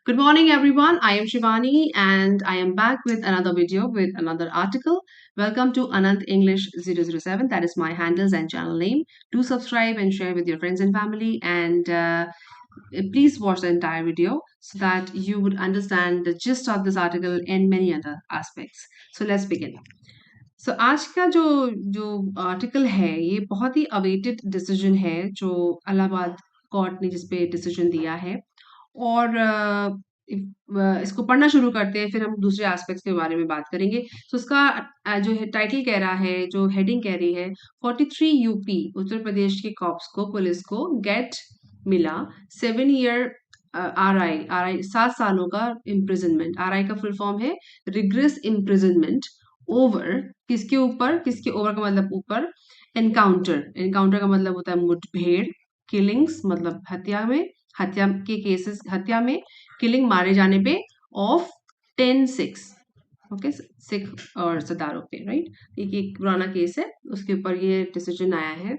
Good morning, everyone. I am Shivani and I am back with another video with another article. Welcome to Anant English 007. That is my handles and channel name. Do subscribe and share with your friends and family. And please watch the entire video so that you would understand the gist of this article and many other aspects. So let's begin. So आज का जो जो article है ये बहुत ही awaited decision है जो Allahabad court ने जिस पे डिसीजन दिया है और इसको पढ़ना शुरू करते हैं फिर हम दूसरे एस्पेक्ट्स के बारे में बात करेंगे। तो उसका जो है टाइटल कह रहा है, जो हेडिंग कह रही है, 43 यूपी उत्तर प्रदेश के कॉप्स को, पुलिस को गेट मिला 7 ईयर आर आई 7 सालों का इम्प्रिजनमेंट। आर आई का फुल फॉर्म है रिग्रेस इम्प्रिजनमेंट ओवर किसके ऊपर, किसके ओवर का मतलब ऊपर, एनकाउंटर का मतलब होता है मुठभेड़, किलिंग्स मतलब हत्या के केसेस, हत्या में किलिंग मारे जाने पे ऑफ 10 सिख, ओके, सिख और सरदारों पे, राइट। एक पुराना केस है उसके ऊपर ये डिसीजन आया है।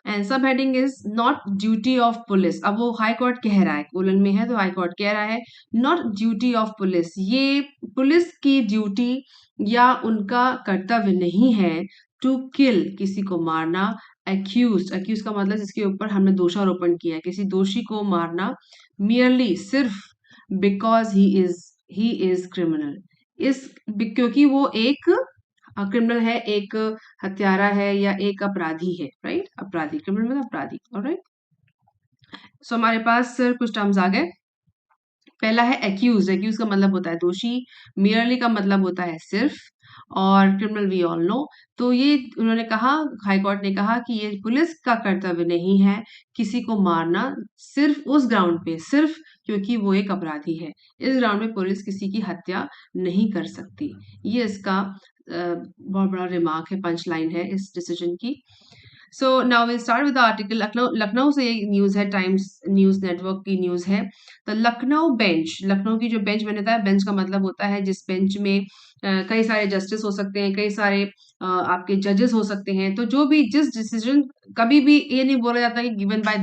एंड सब heading is not duty of police. अब वो हाई कोर्ट कह रहा है, कोलन में है तो हाई कोर्ट कह रहा है नॉट ड्यूटी ऑफ पुलिस, ये पुलिस की ड्यूटी या उनका कर्तव्य नहीं है टू किल, किसी को मारना, एक्यूज का मतलब जिसके ऊपर हमने दोषारोपण किया है, किसी दोषी को मारना, मियरली सिर्फ, बिकॉज ही इज क्रिमिनल, इस क्योंकि वो एक क्रिमिनल है, एक हत्यारा है या एक अपराधी है, राइट। अपराधी, क्रिमिनल मतलब अपराधी, ऑलराइट। सो हमारे पास कुछ टर्म्स आ गए। पहला है एक्यूज का मतलब होता है दोषी, मियरली का मतलब होता है सिर्फ, और क्रिमिनल वी ऑल नो। तो ये उन्होंने कहा, हाई कोर्ट ने कहा कि ये पुलिस का कर्तव्य नहीं है किसी को मारना सिर्फ उस ग्राउंड पे, सिर्फ क्योंकि वो एक अपराधी है। इस ग्राउंड में पुलिस किसी की हत्या नहीं कर सकती। ये इसका बहुत बड़ा रिमार्क है, पंच लाइन है इस डिसीजन की। So now will start with the article. Lucknow से ये न्यूज है, टाइम्स न्यूज नेटवर्क की न्यूज है। तो लखनऊ बेंच, लखनऊ की जो बेंच मैंने बताया, बेंच का मतलब होता है जिस बेंच में कई सारे जस्टिस हो सकते हैं, कई सारे आपके जजेस हो सकते हैं। तो जो भी जिस डिसीजन, कभी भी ये नहीं बोला जाता कि गिवन बाय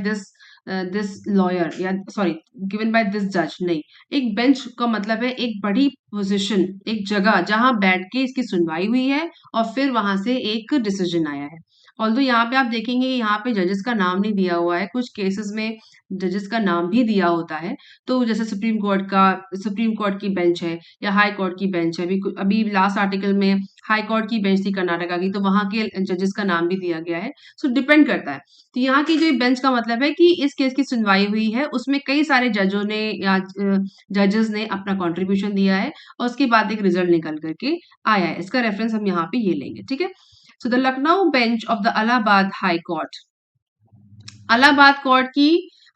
दिस लॉयर या सॉरी गिवन बाय दिस जज, नहीं। एक बेंच का मतलब है एक बड़ी पोजीशन, एक जगह जहां बैठ के इसकी सुनवाई हुई है और फिर वहां से एक डिसीजन आया है। ऑल्दो यहाँ पे आप देखेंगे यहाँ पे जजेस का नाम नहीं दिया हुआ है, कुछ केसेस में जजेस का नाम भी दिया होता है। तो जैसे सुप्रीम कोर्ट की बेंच है या हाई कोर्ट की बेंच है। अभी लास्ट आर्टिकल में हाई कोर्ट की बेंच थी कर्नाटका की, तो वहां के जजेस का नाम भी दिया गया है। सो डिपेंड करता है। तो यहाँ की जो बेंच का मतलब है कि इस केस की सुनवाई हुई है, उसमें कई सारे जजों ने या जजेस ने अपना कॉन्ट्रीब्यूशन दिया है और उसके बाद एक रिजल्ट निकल करके आया है। इसका रेफरेंस हम यहाँ पे ये लेंगे, ठीक है। So the Lucknow bench of the Allahabad High Court, Allahabad court की,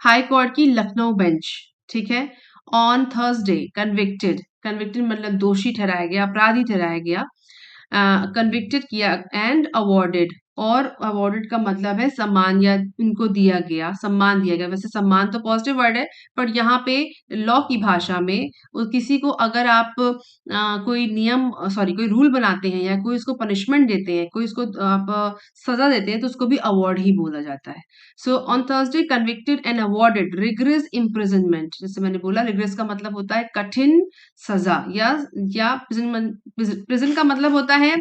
हाई कोर्ट की लखनऊ बेंच, ठीक है, ऑन थर्सडे कन्विक्टेड मतलब दोषी ठहराया गया, अपराधी ठहराया गया, कन्विक्टेड किया एंड अवॉर्डेड, और अवॉर्डेड का मतलब है सम्मान या उनको दिया गया, सम्मान दिया गया। वैसे सम्मान तो पॉजिटिव वर्ड है, पर यहाँ पे लॉ की भाषा में किसी को अगर आप कोई नियम सॉरी कोई रूल बनाते हैं या कोई उसको पनिशमेंट देते हैं, कोई उसको आप सजा देते हैं, तो उसको भी अवार्ड ही बोला जाता है। So on Thursday convicted and awarded rigorous imprisonment. जैसे मैंने बोला, रिग्रेस का मतलब होता है कठिन सजा, या प्रिजन का मतलब होता है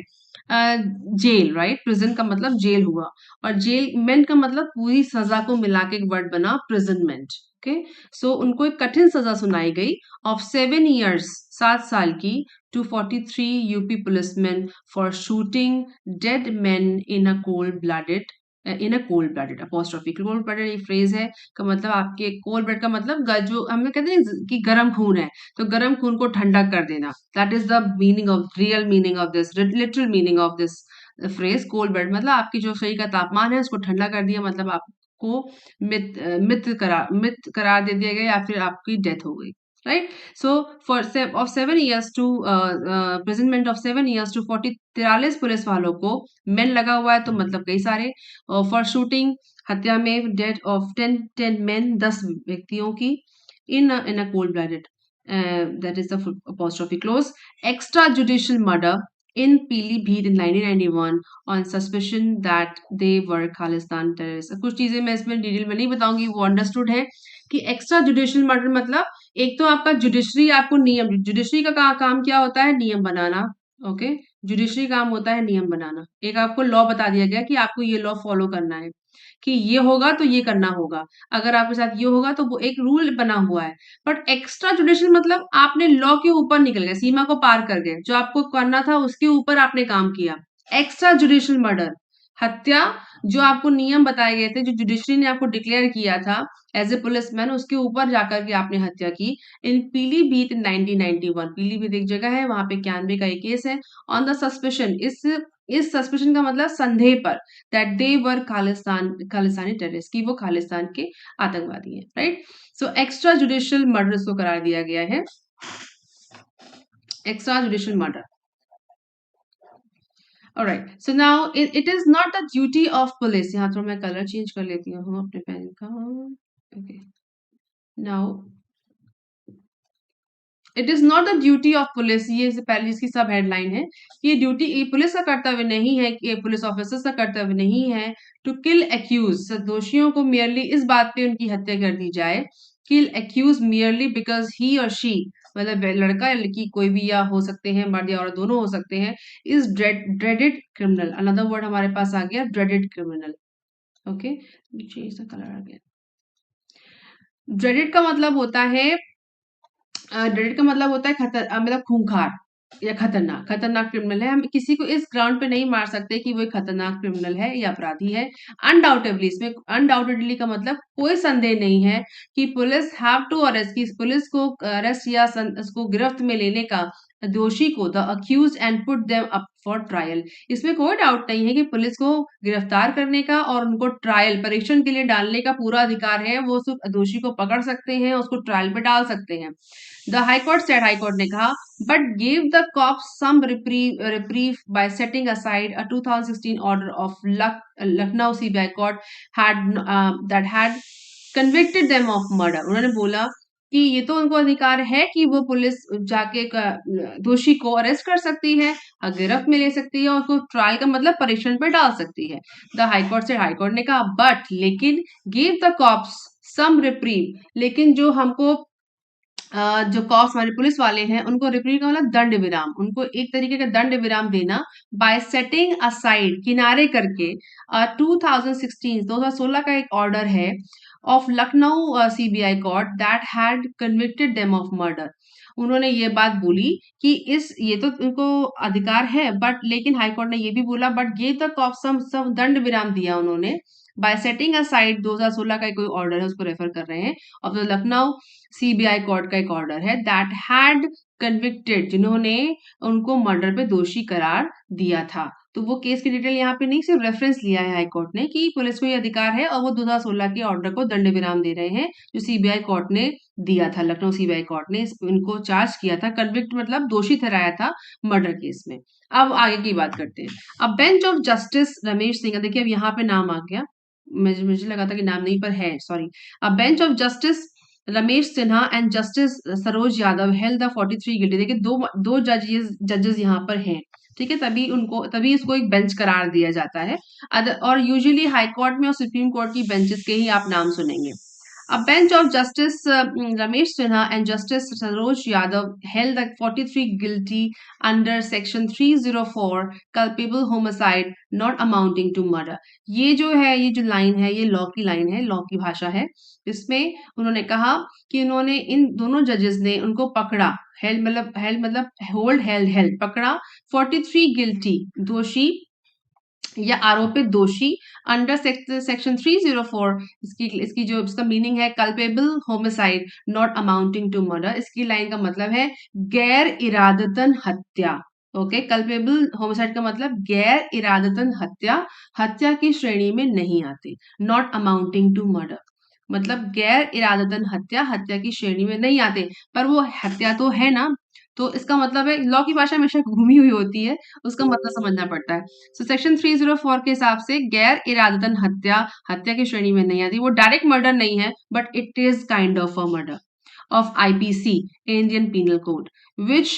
जेल, राइट। प्रिजन का मतलब जेल हुआ, और जेल मेंट का मतलब पूरी सजा को मिला के एक वर्ड बना प्रिजनमेंट, ओके। सो उनको एक कठिन सजा सुनाई गई ऑफ 7 ईयर्स, 7 साल की, to 43 UP policeman for shooting dead man in a cold blooded apostrophe. Cold blooded एक फ्रेज है का मतलब आपके कोल्ड ब्लड का मतलब जो हम कहते हैं कि गर्म खून है, तो गर्म खून को ठंडा कर देना। That is the meaning of real meaning of this, literal meaning of this phrase. Cold blood मतलब आपकी जो शरीर का तापमान है उसको ठंडा कर दिया, मतलब आपको मित करार दे दिया गया या फिर आपकी डेथ हो गई, right. So for of 7 years to imprisonment of 7 years to 43 police वालों को मेन लगा हुआ है, तो मतलब कई सारे। फॉर शूटिंग, हत्या में, डेथ ऑफ 10 मेन, 10 व्यक्तियों की, in a cold blooded, that is the apostrophe clause. Extrajudicial murder in Pili-Bheet in 1991 on suspicion that they were Khalistan terrorists. कुछ चीजें मैं इसमें डिटेल में नहीं बताऊंगी, वो अंडरस्टूड है कि एक्स्ट्रा जुडिशियल मर्डर मतलब एक तो आपका जुडिशरी, आपको नियम, जुडिशरी का काम क्या होता है? नियम बनाना। ओके, जुडिशरी काम होता है नियम बनाना। एक आपको लॉ बता दिया गया कि आपको ये लॉ फॉलो करना है, कि ये होगा तो ये करना होगा, अगर आपके साथ ये होगा तो वो एक रूल बना हुआ है। बट एक्स्ट्रा जुडिशियल मतलब आपने लॉ के ऊपर निकल गए, सीमा को पार कर गए, जो आपको करना था उसके ऊपर आपने काम किया। एक्स्ट्रा जुडिशियल मर्डर, हत्या, जो आपको नियम बताए गए थे, जो जुडिशरी ने आपको डिक्लेयर किया था एज ए पुलिसमैन, उसके ऊपर जाकर के आपने हत्या की। इन पीलीभीत इन 1991, पीलीभीत एक जगह है, वहां पे कैनबे का एक केस है। ऑन द सस्पेशन, इस सस्पेशन का मतलब संदेह पर, that they were Khalistani terrorist, की वो खालिस्तान के आतंकवादी हैं, right. So extra judicial murder इसको करार दिया गया है, extra judicial murder. Alright, so now it is not the duty of police, यहाँ थोड़ा मैं कलर चेंज कर लेती हूँ अपने पेन का। Okay, now it is not the duty of police, ये पहले इसकी सब हेडलाइन है कि ये ड्यूटी, ये पुलिस का कर्तव्य नहीं है, कि ये पुलिस ऑफिसर्स का कर्तव्य नहीं है टू किल एक्यूज, दोषियों को मेयरली इस बात पे उनकी हत्या कर दी जाए, किल एक्यूज मेयरली बिकॉज ही और शी, मतलब लड़का या लड़की कोई भी या हो सकते हैं, मर्द या औरत दोनों हो सकते हैं, is dreaded criminal. Another word हमारे पास आ गया, dreaded criminal. Okay, change the colour आ गया। ड्रेडेड का मतलब होता है, ड्रेडेड का मतलब होता है मतलब खूंखार या खतरनाक, खतरनाक क्रिमिनल है। हम किसी को इस ग्राउंड पे नहीं मार सकते कि वो एक खतरनाक क्रिमिनल है या अपराधी है। अनडाउटेडली, इसमें अनडाउटेडली का मतलब कोई संदेह नहीं है कि पुलिस हैव टू अरेस्ट, की पुलिस को अरेस्ट या उसको गिरफ्त में लेने का, दोषी को, the accused and put them up for trial. इसमें कोई डाउट नहीं है कि पुलिस को गिरफ्तार करने का और उनको ट्रायल, परीक्षण के लिए डालने का पूरा अधिकार है। वो सिर्फ दोषी को पकड़ सकते हैं, उसको ट्रायल पे डाल सकते हैं। द हाईकोर्ट सेड, हाईकोर्ट ने कहा, but give the cops some reprieve by setting aside a 2016 order of Lucknow CBI court that had convicted them of murder। उन्होंने बोला कि ये तो उनको अधिकार है कि वो पुलिस जाके दोषी को अरेस्ट कर सकती है, गिरफ्त में ले सकती है और उसको ट्रायल का मतलब परीक्षण पर डाल सकती है। द हाईकोर्ट से, हाईकोर्ट ने कहा, बट लेकिन give the cops some reprieve, लेकिन जो हमको जो कॉप्स हमारे पुलिस वाले हैं उनको रिप्रीव का मतलब दंड विराम, उनको एक तरीके का दंड विराम देना, बाय सेटिंग असाइड, किनारे करके 2016 का एक ऑर्डर है of Lucknow CBI court that had convicted them of murder. उन्होंने ये बात बोली कि इस, ये तो उनको अधिकार है, बट लेकिन हाईकोर्ट ने ये भी बोला, बट ये तो कॉप सम दंड विराम दिया उन्होंने, बाय सेटिंग असाइड 2016 का कोई ऑर्डर है, उसको रेफर कर रहे हैं, of the Lucknow CBI court का एक ऑर्डर है, दैट हैड कन्विक्टेड, जिन्होंने उनको मर्डर पे दोषी करार दिया था। तो वो केस की डिटेल यहाँ पे नहीं, सिर्फ रेफरेंस लिया है हाईकोर्ट ने कि पुलिस को ये अधिकार है और वो 2016 के ऑर्डर को दंड विराम दे रहे हैं, जो सीबीआई कोर्ट ने दिया था। लखनऊ सीबीआई कोर्ट ने इनको चार्ज किया था, कन्विक्ट मतलब दोषी ठहराया था मर्डर केस में। अब आगे की बात करते हैं। अब bench of justice Ramesh Singh, देखिए अब यहाँ पे नाम आ गया, मुझे लगा था कि नाम नहीं पर है, सॉरी। अब bench of justice Ramesh Sinha and justice Saroj Yadav held the 43 guilty. देखिए दो जजेस यहाँ पर हैं, ठीक है, तभी इसको एक बेंच करार दिया जाता है। और यूजुअली हाई कोर्ट में और सुप्रीम कोर्ट की बेंचेस के ही आप नाम सुनेंगे। A bench of Justice Ramesh Sinha and Justice Saroj Yadav held that 43 guilty under Section 304 culpable homicide not amounting to murder। ये जो है, ये जो लाइन है, ये लॉ की लाइन है, लॉ की भाषा है। इसमें उन्होंने कहा कि उन्होंने, इन दोनों जजेस ने उनको पकड़ा, हेल्ड मतलब हेल्ड पकड़ा 43 गिल्टी, दोषी या आरोपित दोषी, अंडर सेक्शन 304, इसकी जो इसका मीनिंग है, culpable homicide not amounting to murder. इसकी लाइन का मतलब है गैर इरादतन हत्या। ओके, कल्पेबल होमिसाइड का मतलब गैर इरादतन हत्या, हत्या की श्रेणी में नहीं आती। नॉट अमाउंटिंग टू मर्डर मतलब गैर इरादतन हत्या, हत्या की श्रेणी में नहीं आते, पर वो हत्या तो है ना। तो इसका मतलब है, लॉ की भाषा हमेशा घूमी हुई होती है, उसका मतलब समझना पड़ता है। सो सेक्शन 304 के हिसाब से गैर इरादतन हत्या, हत्या की श्रेणी में नहीं आती। वो डायरेक्ट मर्डर नहीं है, but it is kind of a murder of IPC, Indian penal code, which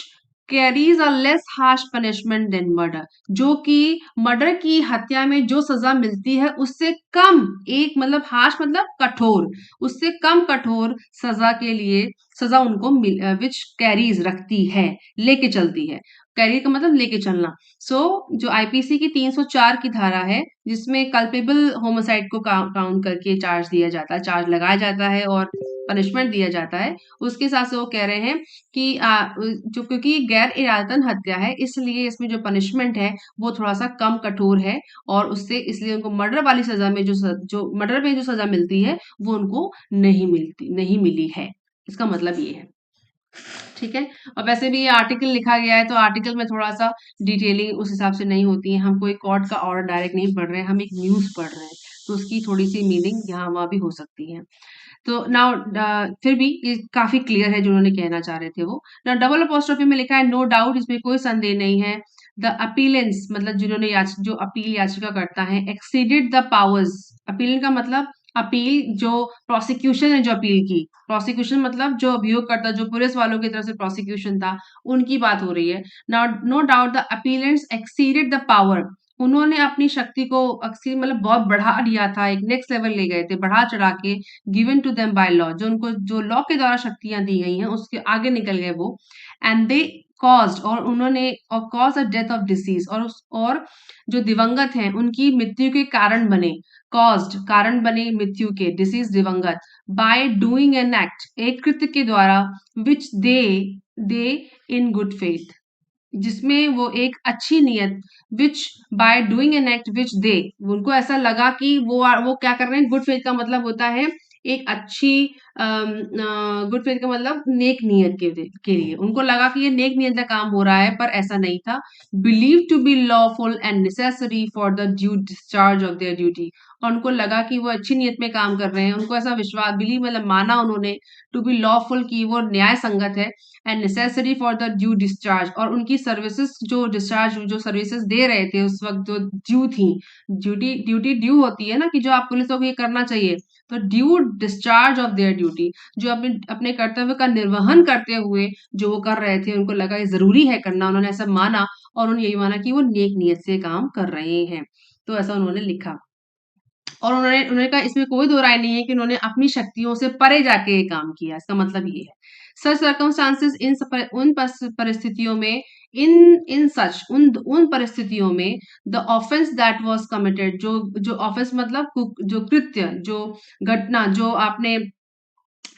carries a less harsh punishment than murder, जो कि मर्डर की, हत्या में जो सजा मिलती है उससे कम, एक मतलब हार्श मतलब कठोर, उससे कम कठोर सजा के लिए सजा उनको विच कैरीज रखती है, लेके चलती है। कैरी का मतलब लेके चलना। जो आईपीसी की 304 की धारा है, जिसमें कल्पेबल होमोसाइड को काउंट करके चार्ज दिया जाता है, चार्ज लगाया जाता है और पनिशमेंट दिया जाता है, उसके हिसाब से वो कह रहे हैं कि जो क्योंकि गैर इरादतन हत्या है, इसलिए इसमें जो पनिशमेंट है वो थोड़ा सा कम कठोर है, और उससे इसलिए उनको मर्डर वाली सजा में जो मर्डर में जो सजा मिलती है वो उनको नहीं मिली है। इसका मतलब ये है। ठीक है। और वैसे भी ये आर्टिकल लिखा गया है, तो आर्टिकल में थोड़ा सा डिटेलिंग उस हिसाब से नहीं होती है। हम कोई कोर्ट का ऑर्डर डायरेक्ट नहीं पढ़ रहे हैं, हम एक न्यूज पढ़ रहे हैं, तो उसकी थोड़ी सी मीनिंग यहाँ वहाँ भी हो सकती है। तो नाउ फिर भी ये काफी क्लियर है जो उन्होंने कहना चाह रहे थे वो। ना डबल अपोस्ट्रोफी में लिखा है नो डाउट, इसमें कोई संदेह नहीं है। द अपीलेंस मतलब जिन्होंने जो अपील याचिका करता है, एक्सीडेड द पावर्स। अपील का मतलब अपील जो प्रोसिक्यूशन ने जो अपील की, प्रोसिक्यूशन मतलब जो अभियोगकर्ता जो पुलिस वालों की तरफ से प्रोसिक्यूशन था, उनकी बात हो रही है। No doubt the appellants exceeded the power, उन्होंने अपनी शक्ति को एक्सीड मतलब बहुत बढ़ा दिया था, एक नेक्स्ट लेवल ले गए थे, बढ़ा चढ़ा के, given to them by law, जो उनको जो लॉ के द्वारा शक्तियां दी गई हैं उसके आगे निकल गए वो। एंड दे कॉज्ड, और उन्होंने cause the death of disease, और जो दिवंगत हैं उनकी मृत्यु के कारण बने, कॉज्ड कारण बने मृत्यु के, डिसीज दिवंगत, बाय डूइंग एन एक्ट एक कृत्य के द्वारा, विच दे इन गुड फेथ, जिसमें वो एक अच्छी नियत, which by doing an act which they, उनको ऐसा लगा कि वो क्या कर रहे हैं। गुड फेथ का मतलब होता है एक अच्छी, गुड फेथ का मतलब नेक नियत के लिए उनको लगा कि ये नेक नियत का काम हो रहा है, पर ऐसा नहीं था। Believe to be lawful and necessary for the due discharge of their duty, और उनको लगा कि वो अच्छी नियत में काम कर रहे हैं, उनको ऐसा विश्वास, बिलीव मतलब माना उन्होंने, टू बी लॉफुल की वो न्याय संगत है, and necessary for the due discharge, और उनकी सर्विसेज जो डिस्चार्ज जो सर्विसेज दे रहे थे उस वक्त जो ड्यू थी, ड्यूटी ड्यू होती है ना कि जो आप पुलिस को ये करना चाहिए, तो due discharge of their duty, जो अपने अपने कर्तव्य का निर्वहन करते हुए जो वो कर रहे थे, उनको लगा ये जरूरी है करना, उन्होंने ऐसा माना, और उन्होंने यही माना कि वो नेक नियत से काम कर रहे हैं, तो ऐसा उन्होंने लिखा। और उन्होंने उन्होंने कहा इसमें कोई दो राय नहीं है कि उन्होंने अपनी शक्तियों से परे जाके ये काम किया, इसका मतलब ये है। सच सर्कमस्टांसेस परिस्थितियों में, इन सच उन परिस्थितियों में, the offence that was committed, जो ऑफेंस मतलब जो कृत्य, जो घटना, जो आपने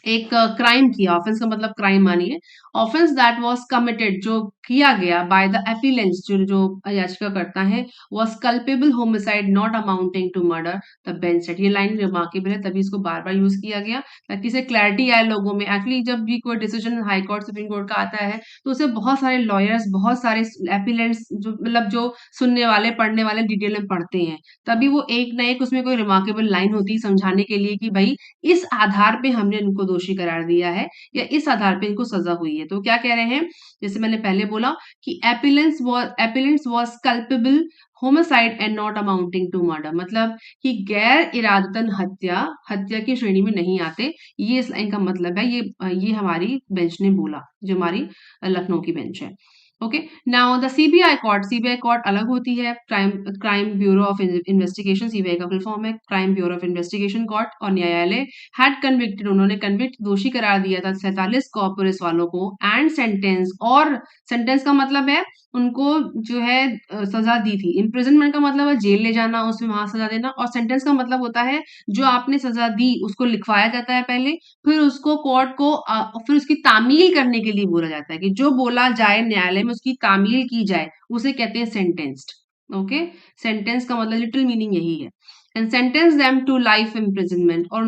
एक क्राइम किया, ऑफेंस का मतलब क्राइम मानिए, ऑफेंस दैट वाज कमिटेड जो किया गया बाय द अपीलेंट्स, जो याचिका करता है, was culpable homicide not amounting to murder, the bench said, ये लाइन रिमार्केबल है, तभी इसको बार बार यूज किया गया ताकि इसे क्लैरिटी आए लोगों में। एक्चुअली जब भी कोई decision high court supreme court का आता है, तो उसे बहुत सारे लॉयर्स, बहुत सारे अपीलेंट्स, जो मतलब जो सुनने वाले पढ़ने वाले डिटेल में पढ़ते हैं, तभी वो एक ना एक उसमें कोई रिमार्केबल लाइन होती है समझाने के लिए कि भाई इस आधार पे हमने इनको दोषी करार दिया है, या इस आधार पे इनको सजा हुई है। तो क्या कह रहे हैं, जैसे मैंने पहले बोला कि appellants was culpable homicide and not amounting to murder, मतलब कि गैर इरादतन हत्या की श्रेणी में नहीं आते, ये इस लाइन का मतलब है। ये हमारी बेंच ने बोला, जो हमारी लखनऊ की बेंच है। Okay, now the CBI court अलग होती है, crime bureau of investigation, CBI का फुल फॉर्म है crime bureau of investigation court, और न्यायालय हैड कन्विक्टेड, उन्होंने कन्विक्ट दोषी करार दिया था 47 को पुलिस वालों को, एंड सेंटेंस, और सेंटेंस का मतलब है उनको जो है सजा दी थी। इम्प्रिजनमेंट का मतलब है जेल ले जाना, उसमें वहां सजा देना, और सेंटेंस का मतलब होता है जो आपने सजा दी उसको लिखवाया जाता है पहले, फिर उसको कोर्ट को फिर उसकी तामील करने के लिए बोला जाता है कि जो बोला जाए न्यायालय में उसकी तामील की जाए, उसे कहते हैं सेंटेंस्ड। ओके, सेंटेंस का मतलब लिटिल मीनिंग यही है। And sentence them to life imprisonment, और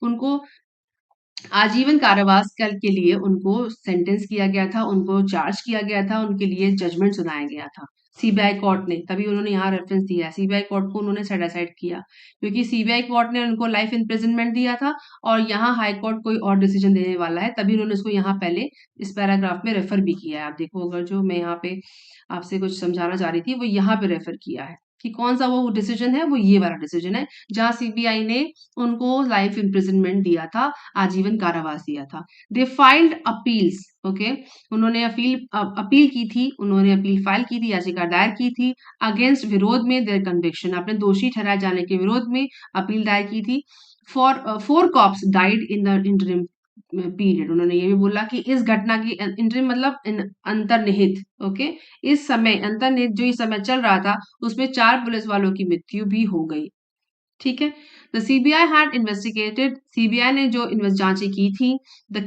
उनको आजीवन कारावास के लिए उनको सेंटेंस किया गया था, उनको चार्ज किया गया था, उनके लिए जजमेंट सुनाया गया था सीबीआई कोर्ट ने, तभी उन्होंने यहाँ रेफरेंस दिया है, सीबीआई कोर्ट को उन्होंने सेट असाइड किया क्योंकि सीबीआई कोर्ट ने उनको लाइफ इम्प्रिजनमेंट दिया था, और यहाँ हाई कोर्ट कोई और डिसीजन देने वाला है, तभी उन्होंने इसको यहाँ पहले इस पैराग्राफ में रेफर भी किया है। आप देखो, अगर जो मैं यहाँ पे आपसे कुछ समझाना चाह रही थी वो यहाँ पे रेफर किया है कि कौन सा वो डिसीजन है, वो ये वाला डिसीजन है जहाँ सीबीआई ने उनको लाइफ इम्प्रिजनमेंट दिया था, आजीवन कारावास दिया था। दे फाइल्ड अपील्स, ओके, उन्होंने अपील की थी, उन्होंने अपील फाइल की थी, याचिका दायर की थी, अगेंस्ट विरोध में देयर कन्विक्शन, अपने दोषी ठहराए जाने के विरोध में अपील दायर की थी। Four cops died in the interim, period. उन्होंने ये भी बोला कि इस घटना की इंटरिम मतलब अंतर्निहित, ओके, इस समय अंतर्निहित जो इस समय चल रहा था उसमें 4 पुलिस वालों की मृत्यु भी हो गई। ठीक है। The CBI had investigated, CBI ने जो जांचें की थी, द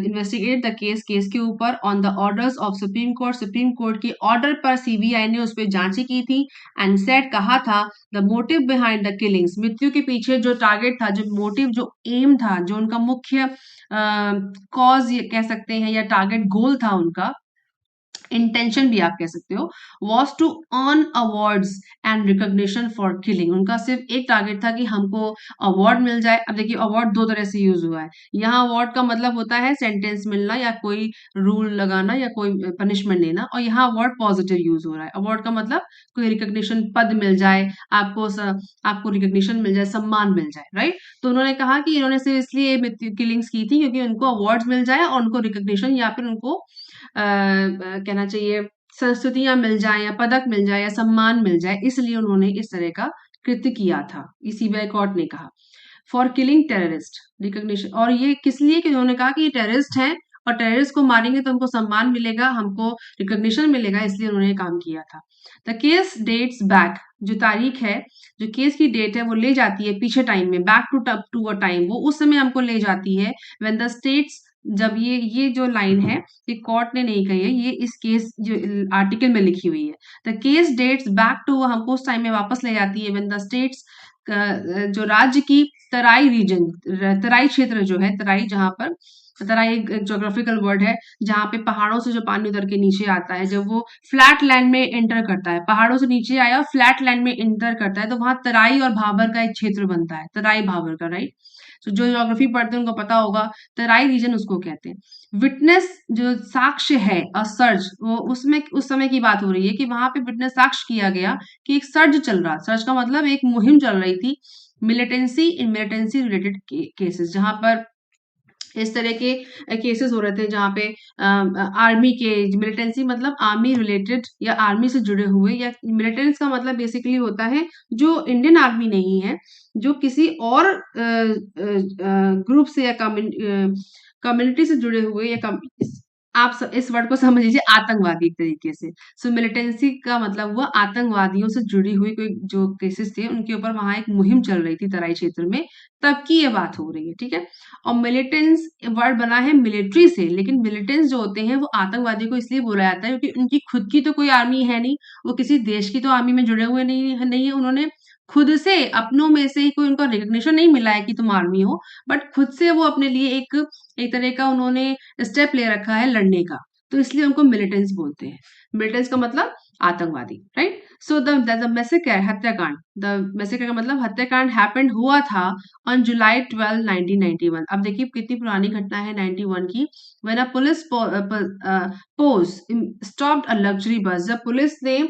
इन्वेस्टिगेट द केस के ऊपर on the orders of supreme court के ऑर्डर पर सीबीआई ने उस पर जांचें की थी। एंड सेड कहा था the motive behind the killings, मृत्यु के पीछे जो टारगेट था, जो मोटिव, जो एम था, जो उनका मुख्य कॉज ये कह सकते हैं या टारगेट गोल था उनका, इंटेंशन भी आप कह सकते हो, was to earn awards and recognition for killing. उनका सिर्फ एक टारगेट था कि हमको अवार्ड मिल जाए। अब देखिए अवार्ड दो तरह से यूज हुआ है। यहाँ अवार्ड का मतलब होता है सेंटेंस मिलना या कोई रूल लगाना या कोई पनिशमेंट देना, और यहाँ अवार्ड पॉजिटिव यूज हो रहा है। अवार्ड का मतलब कोई रिकॉग्निशन, पद मिल जाए आपको, आपको रिकॉग्निशन मिल जाए, सम्मान मिल जाए, राइट। तो उन्होंने कहा कि इन्होंने सिर्फ इसलिए किलिंग्स की थी क्योंकि उनको अवार्ड्स मिल जाए और उनको रिकॉग्निशन या फिर उनको कहना चाहिए संस्तुतियां मिल जाए या पदक मिल जाए या सम्मान मिल जाए, इसलिए उन्होंने इस तरह का कृत्य किया था, सीबीआई कोर्ट ने कहा। फॉर किलिंग टेररिस्ट रिकॉग्निशन, और ये किस लिए कि उन्होंने कहा कि ये टेररिस्ट हैं और टेररिस्ट को मारेंगे तो हमको सम्मान मिलेगा, हमको रिकॉग्निशन मिलेगा, इसलिए उन्होंने काम किया था। द केस डेट्स बैक, जो तारीख है, जो केस की डेट है वो ले जाती है पीछे टाइम में, बैक टू अ टाइम, वो उस समय हमको ले जाती है व्हेन द स्टेट्स, जब ये जो लाइन है ये कोर्ट ने नहीं कही है, ये इस केस जो आर्टिकल में लिखी हुई है। The case dates back to, हमको उस टाइम में वापस ले जाती है व्हेन द स्टेट्स, जो राज्य की तराई रीजन, तराई क्षेत्र जो है, तराई, जहां पर तराई एक ज्योग्राफिकल वर्ड है जहां पे पहाड़ों से जो पानी उतर के नीचे आता है, जब वो फ्लैट लैंड में एंटर करता है, पहाड़ों से नीचे आया और फ्लैट लैंड में एंटर करता है, तो वहां तराई और भाबर का एक क्षेत्र बनता है, तराई भाबर का, राइट। तो जो ज्योग्राफी पढ़ते हैं उनको पता होगा, तराई रीजन उसको कहते हैं। विटनेस, जो साक्ष्य है, और सर्च, वो उसमें उस समय की बात हो रही है कि वहां पे विटनेस, साक्ष्य किया गया कि एक सर्च चल रहा, सर्च का मतलब एक मुहिम चल रही थी, मिलिटेंसी रिलेटेड केसेस, जहां पर इस तरह के केसेस हो रहे थे जहाँ पे आर्मी के, मिलिटेंसी मतलब आर्मी रिलेटेड या आर्मी से जुड़े हुए, या मिलिटेंस का मतलब बेसिकली होता है जो इंडियन आर्मी नहीं है, जो किसी और ग्रुप से या कम्युनिटी से जुड़े हुए, या आप इस वर्ड को समझ लीजिए आतंकवादी एक तरीके से। सो मिलिटेंसी का मतलब हुआ आतंकवादियों से जुड़ी हुई कोई जो केसेस थे उनके ऊपर वहां एक मुहिम चल रही थी तराई क्षेत्र में, तब की ये बात हो रही है, ठीक है। और मिलिटेंस वर्ड बना है मिलिट्री से, लेकिन मिलिटेंस जो होते हैं वो आतंकवादी को इसलिए बोला जाता है क्योंकि उनकी खुद की तो कोई आर्मी है नहीं, वो किसी देश की तो आर्मी में जुड़े हुए नहीं है, उन्होंने खुद से अपनों में से ही कोई उनको रिकग्निशन नहीं मिला है कि तुम आर्मी हो, बट खुद से वो अपने लिए एक तरह का उन्होंने स्टेप ले रखा है लड़ने का, तो इसलिए उनको मिलिटेंस बोलते हैं। मिलिटेंस का मतलब आतंकवादी, राइट। सो द मैसेकर, हत्याकांड, द मैसेकर का मतलब हत्याकांड हैपेंड, हुआ था ऑन जुलाई 12 1991। अब देखिए कितनी पुरानी घटना है 91 की। When a police pose stopped a luxury bus, जब पुलिस ने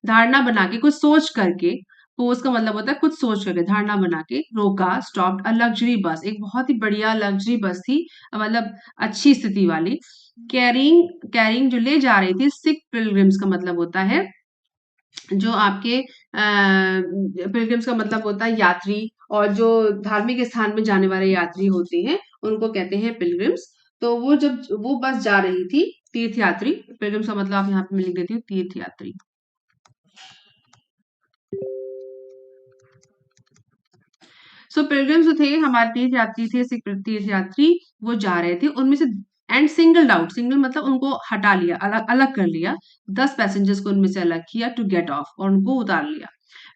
धारणा बना के, कुछ सोच करके, पोज का मतलब होता है कुछ सोच करके, धारणा बना के रोका, स्टॉप्ड अ लग्जरी बस, एक बहुत ही बढ़िया लग्जरी बस थी, मतलब अच्छी स्थिति वाली, कैरिंग जो ले जा रही थी सिख पिलग्रिम्स, का मतलब होता है जो आपके पिलग्रिम्स का मतलब होता है यात्री, और जो धार्मिक स्थान में जाने वाले यात्री होते हैं उनको कहते हैं पिलग्रिम्स। तो वो जब वो बस जा रही थी, तीर्थयात्री, पिलग्रिम्स का मतलब आप यहाँ पे मैं लिख देती हूँ तीर्थयात्री। सो पिलग्रिम्स जो थे हमारे तीर्थयात्री थे, सिख तीर्थयात्री, वो जा रहे थे, उनमें से एंड सिंगल आउट, सिंगल मतलब उनको हटा लिया, अलग अलग कर लिया, 10 पैसेंजर्स को उनमें से अलग किया टू गेट ऑफ, और उनको उतार लिया।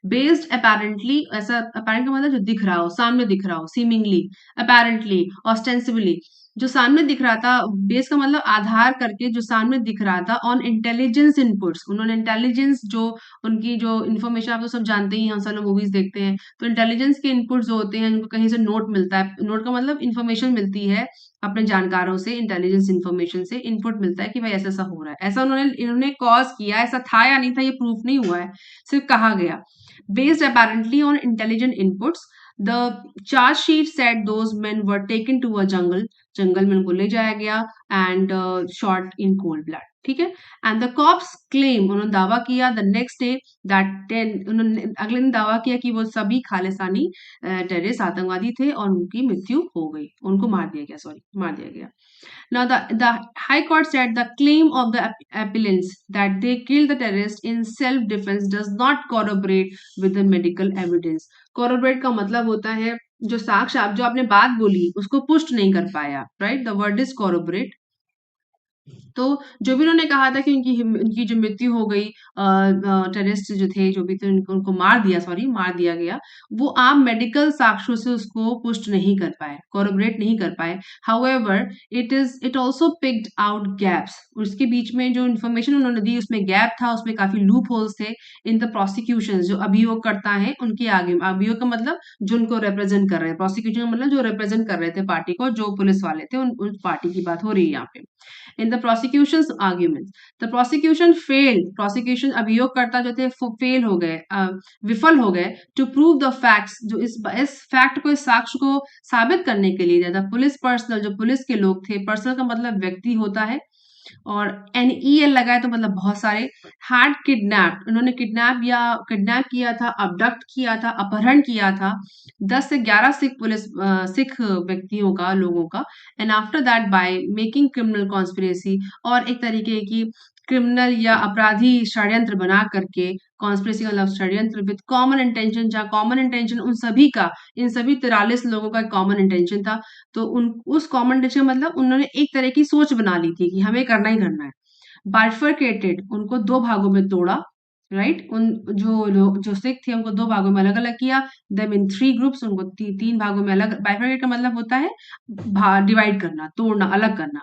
बेस्ड अपेरेंटली, ऐसा अपेरेंट का मतलब जो दिख रहा हो, सामने दिख रहा हो, सीमिंगली, अपेरेंटली, ऑस्टेंसिबली, जो सामने दिख रहा था, बेस का मतलब आधार करके जो सामने दिख रहा था, ऑन इंटेलिजेंस इनपुट्स, उन्होंने इंटेलिजेंस जो उनकी जो इन्फॉर्मेशन, आप तो सब जानते ही, हम सब लोग मूवीज देखते हैं, तो इंटेलिजेंस के इनपुट जो होते हैं उनको कहीं से नोट मिलता है, नोट का मतलब इन्फॉर्मेशन मिलती है अपने जानकारों से, इंटेलिजेंस इन्फॉर्मेशन से इनपुट मिलता है कि भाई ऐसा ऐसा हो रहा है, ऐसा इन्होंने कॉज किया, ऐसा था या नहीं था ये प्रूफ नहीं हुआ है, सिर्फ कहा गया। Based apparently on intelligent inputs, the charge sheet said those men were taken to a jungle. जंगल में उनको ले जाया गया and shot in cold blood, ठीक है। एंड द कॉप्स क्लेम, उन्होंने दावा किया द नेक्स्ट डे दैट 10, उन्होंने अगले दिन दावा किया कि वो सभी खालिस्तानी टेररिस्ट आतंकवादी थे और उनकी मृत्यु हो गई, उनको मार दिया गया, सॉरी मार दिया गया। Now, the High Court said the claim of the appellants that they killed the terrorist in self-defense does not corroborate with the medical evidence. Corroborate का मतलब होता है जो साक्ष्य, आप जो आपने बात बोली उसको पुष्ट नहीं कर पाया, right? The word is corroborate. तो जो भी उन्होंने कहा था कि उनकी जो मृत्यु हो गई, टेररिस्ट जो थे जो भी थे उनको मार दिया, सॉरी मार दिया गया, वो आप मेडिकल साक्ष्यों से उसको पुष्ट नहीं कर पाए, कोरोबरेट नहीं कर पाए। However it also picked out gaps, उसके बीच में जो इन्फॉर्मेशन उन्होंने दी उसमें गैप था, उसमें काफी लूप होल्स थे इन द प्रोसिक्यूशन, जो अभियोग करता है उनके आगे, अभियोग का मतलब जो उनको रिप्रेजेंट कर रहे हैं, प्रोसिक्यूशन का मतलब जो रिप्रेजेंट कर रहे थे पार्टी को, जो पुलिस वाले थे उन पार्टी की बात हो रही है यहाँ पे। In the prosecution's arguments, the prosecution failed, prosecution अभियोगकर्ता जो थे फेल हो गए, विफल हो गए to prove the facts, जो इस फैक्ट को, इस साक्ष्य को साबित करने के लिए ज्यादा पुलिस पर्सनल, जो पुलिस के लोग थे, पर्सनल का मतलब व्यक्ति होता है और NEL लगाए तो मतलब बहुत सारे, हैड किडनैप, उन्होंने किडनैप किया था, अबडक्ट किया था, अपहरण किया था 10 से 11 सिख व्यक्तियों का, लोगों का, and after that by making criminal conspiracy, और एक तरीके की क्रिमिनल या अपराधी षड्यंत्र बना करके, कॉन्स्पिरेसी मतलब षड्यंत्र विद कॉमन इंटेंशन, जहाँ कॉमन इंटेंशन उन सभी का, इन सभी 43 लोगों का कॉमन इंटेंशन था, तो उन उस कॉमन इंटेंशन मतलब उन्होंने एक तरह की सोच बना ली थी कि हमें करना ही करना है। बाइफरकेटेड, उनको दो भागों में तोड़ा, राइट, उन जो लोग जो सिख थे उनको दो भागों में अलग अलग किया, देम इन 3 ग्रुप्स, उनको तीन भागों में अलग, बाइफरकेट का मतलब होता है डिवाइड करना, तोड़ना, अलग करना।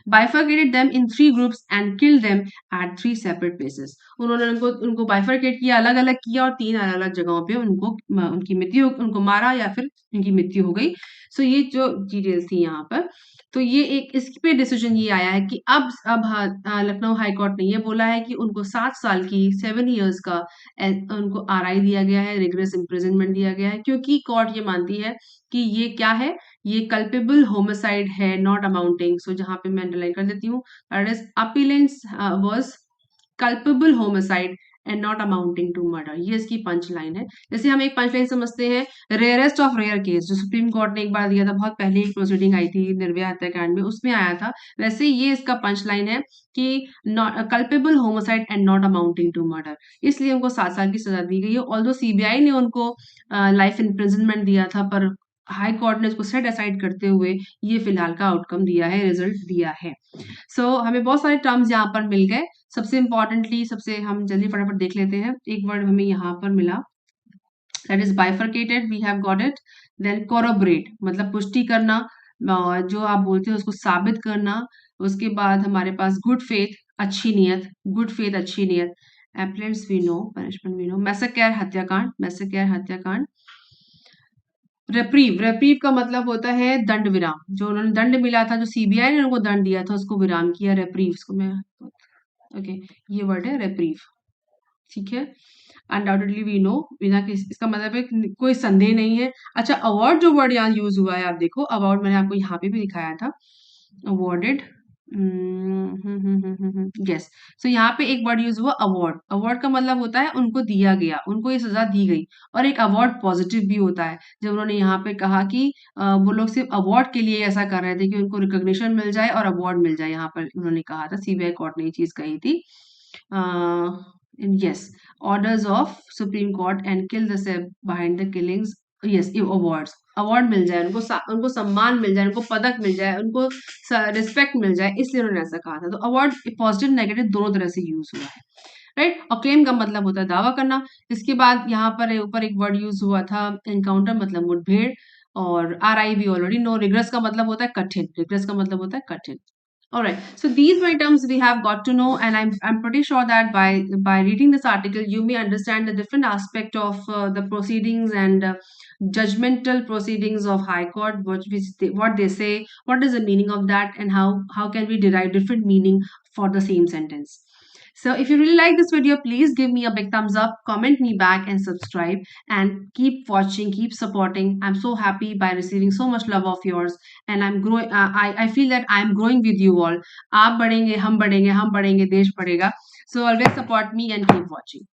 Bifurcated them in 3 groups and killed them at 3 separate places, उन्होंने उनको बाइफरकेट किया, अलग अलग किया और 3 अलग अलग जगहों पे उनको मारा या फिर उनकी मृत्यु हो गई। सो ये जो डिटेल्स थी यहाँ पर, तो ये एक इस पे डिसीजन ये आया है कि अब लखनऊ हाई कोर्ट ने ये बोला है कि उनको 7 साल की 7 इयर्स का उनको RI दिया गया है, रिग्रेस इम्प्रिजनमेंट दिया गया है, क्योंकि कोर्ट ये मानती है कि ये क्या है, ये कल्पेबल होमिसाइड है, नॉट अमाउंटिंग, सो जहां पे मैं अंडरलाइन कर देती हूँ, that is appellants was culpable homicide and not amounting to murder, ये इसकी पंच लाइन है। जैसे हम एक पंच लाइन समझते हैं, रेयरेस्ट ऑफ रेयर केस, जो सुप्रीम कोर्ट ने एक बार दिया था, बहुत पहले एक प्रोसीडिंग आई थी निर्भया हत्याकांड में, उसमें आया था, वैसे ये इसका पंच लाइन है कि culpable homicide and not amounting to murder, इसलिए उनको 7 साल की सजा दी गई है। ऑल्दो CBI ने उनको लाइफ इम्प्रिजनमेंट दिया था, पर हाई कोर्ट ने उसको सेट असाइड करते हुए ये फिलहाल का आउटकम दिया है, रिजल्ट दिया है। हमें बहुत सारे टर्म्स यहाँ पर मिल गए। सबसे इम्पोर्टेंटली, सबसे हम जल्दी फटाफट देख लेते हैं, एक वर्ड हमें यहाँ पर मिला, that is bifurcated, we have got it. Then corroborate मतलब पुष्टि करना, जो आप बोलते हैं उसको साबित करना। उसके बाद हमारे पास गुड फेथ, अच्छी नीयत, गुड फेथ अच्छी नीयत। Appellants we know, punishment we know. Massacre हत्याकांड, मैसेकेयर हत्याकांड। रेप्रीव का मतलब होता है दंड विराम, जो उन्होंने दंड मिला था, जो CBI ने उनको दंड दिया था उसको विराम किया, रेप्रीव को मैं, ओके, ये वर्ड है रेप्रीव, ठीक है। अनडाउटेडली वी नो, बिना इसका मतलब है कोई संदेह नहीं है। अच्छा, अवार्ड जो वर्ड यहाँ यूज हुआ है, आप देखो अवार्ड मैंने आपको यहाँ पे भी दिखाया था, अवॉर्डेड, यस। सो यहाँ पे एक वर्ड यूज हुआ अवार्ड, अवार्ड का मतलब होता है उनको दिया गया, उनको ये सजा दी गई, और एक अवार्ड पॉजिटिव भी होता है। जब उन्होंने यहाँ पे कहा कि वो लोग सिर्फ अवार्ड के लिए ऐसा कर रहे थे कि उनको रिकॉग्निशन मिल जाए और अवार्ड मिल जाए, यहाँ पर उन्होंने कहा था, CBI कोर्ट ने ये चीज कही थी। yes, orders of Supreme Court and kill the self behind the killings, yes, awards, award मिल जाए उनको, उनको सम्मान मिल जाए, उनको पदक मिल जाए, उनको रिस्पेक्ट मिल जाए, इसलिए उन्होंने ऐसा कहा था। तो अवार्ड पॉजिटिव नेगेटिव दोनों तरह से यूज हुआ है, राइट। और क्लेम का मतलब होता है दावा करना। इसके बाद यहाँ पर ऊपर एक वर्ड यूज हुआ था, एनकाउंटर मतलब मुठभेड़, और RI भी ऑलरेडी नो। रिग्रेस का मतलब होता है कठिन, रिग्रेस का मतलब होता है कठिन। All right. So these many terms we have got to know, and I'm pretty sure that by reading this article, you may understand the different aspect of the proceedings and judgmental proceedings of High Court, what they say, what is the meaning of that, and how can we derive different meaning for the same sentence. So if you really like this video, please give me a big thumbs up, comment me back and subscribe, and keep watching, keep supporting. I'm so happy by receiving so much love of yours, and I'm growing. I feel that I'm growing with you all. आप बढ़ेंगे, हम बढ़ेंगे, हम बढ़ेंगे, देश बढ़ेगा. So always support me and keep watching.